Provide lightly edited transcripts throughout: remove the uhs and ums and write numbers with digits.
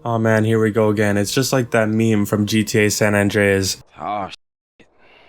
Oh man, here we go again. It's just like that meme from GTA San Andreas. Oh,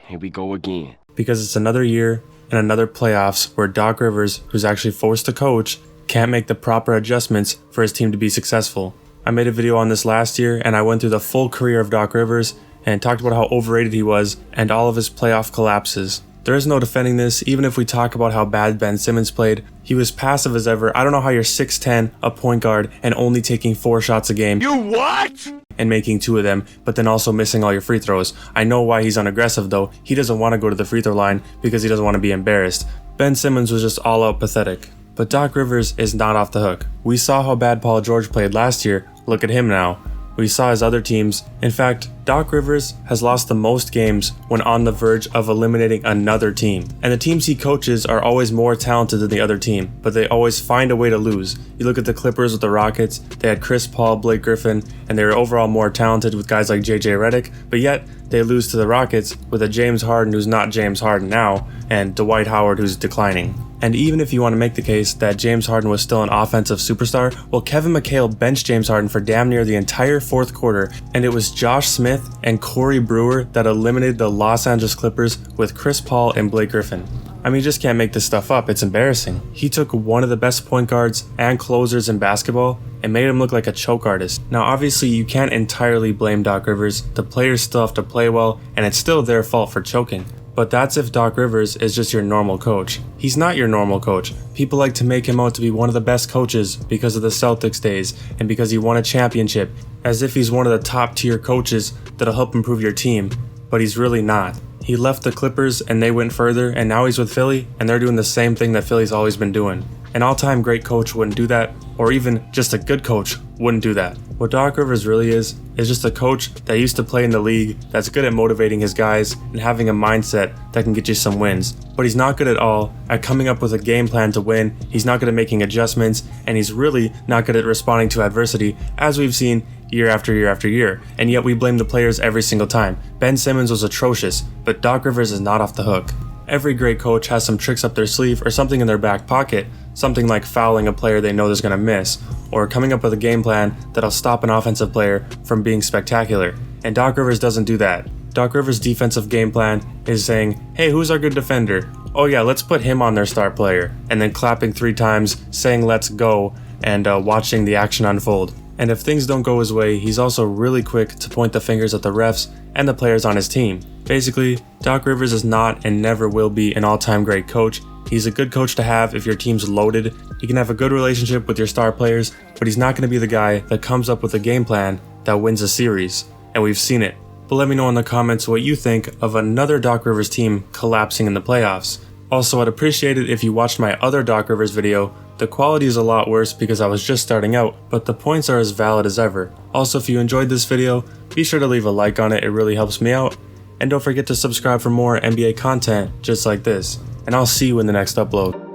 here we go again. Because it's another year and another playoffs where Doc Rivers, who's actually forced to coach, can't make the proper adjustments for his team to be successful. I made a video on this last year and I went through the full career of Doc Rivers and talked about how overrated he was and all of his playoff collapses. There is no defending this. Even if we talk about how bad Ben Simmons played, he was passive as ever. I don't know how you're 6'10", a point guard, and only taking 4 shots a game. You what? And making 2 of them, but then also missing all your free throws. I know why he's unaggressive though. He doesn't want to go to the free throw line because he doesn't want to be embarrassed. Ben Simmons was just all out pathetic. But Doc Rivers is not off the hook. We saw how bad Paul George played last year. Look at him now. We saw his other teams. In fact, Doc Rivers has lost the most games when on the verge of eliminating another team. And the teams he coaches are always more talented than the other team, but they always find a way to lose. You look at the Clippers with the Rockets, they had Chris Paul, Blake Griffin, and they were overall more talented with guys like JJ Redick, but yet they lose to the Rockets with a James Harden who's not James Harden now, and Dwight Howard who's declining. And even if you want to make the case that James Harden was still an offensive superstar, well, Kevin McHale benched James Harden for damn near the entire fourth quarter, and it was Josh Smith and Corey Brewer that eliminated the Los Angeles Clippers with Chris Paul and Blake Griffin. I mean, you just can't make this stuff up, it's embarrassing. He took one of the best point guards and closers in basketball and made him look like a choke artist. Now obviously you can't entirely blame Doc Rivers, the players still have to play well, and it's still their fault for choking. But that's if Doc Rivers is just your normal coach. He's not your normal coach. People like to make him out to be one of the best coaches because of the Celtics days and because he won a championship, as if he's one of the top tier coaches that'll help improve your team, but he's really not. He left the Clippers and they went further, and now he's with Philly and they're doing the same thing that Philly's always been doing. An all-time great coach wouldn't do that, or even just a good coach wouldn't do that. What Doc Rivers really is just a coach that used to play in the league, that's good at motivating his guys and having a mindset that can get you some wins. But he's not good at all at coming up with a game plan to win, he's not good at making adjustments, and he's really not good at responding to adversity, as we've seen year after year after year. And yet we blame the players every single time. Ben Simmons was atrocious, but Doc Rivers is not off the hook. Every great coach has some tricks up their sleeve or something in their back pocket, something like fouling a player they know they're going to miss, or coming up with a game plan that'll stop an offensive player from being spectacular. And Doc Rivers doesn't do that. Doc Rivers' defensive game plan is saying, hey, who's our good defender? Oh yeah, let's put him on their star player, and then clapping 3 times, saying let's go, and watching the action unfold. And if things don't go his way, he's also really quick to point the fingers at the refs and the players on his team. Basically, Doc Rivers is not and never will be an all-time great coach. He's a good coach to have if your team's loaded. He can have a good relationship with your star players, but he's not going to be the guy that comes up with a game plan that wins a series. And we've seen it. But let me know in the comments what you think of another Doc Rivers team collapsing in the playoffs. Also, I'd appreciate it if you watched my other Doc Rivers video. The quality is a lot worse because I was just starting out, but the points are as valid as ever. Also, if you enjoyed this video, be sure to leave a like on it, it really helps me out. And don't forget to subscribe for more NBA content just like this. And I'll see you in the next upload.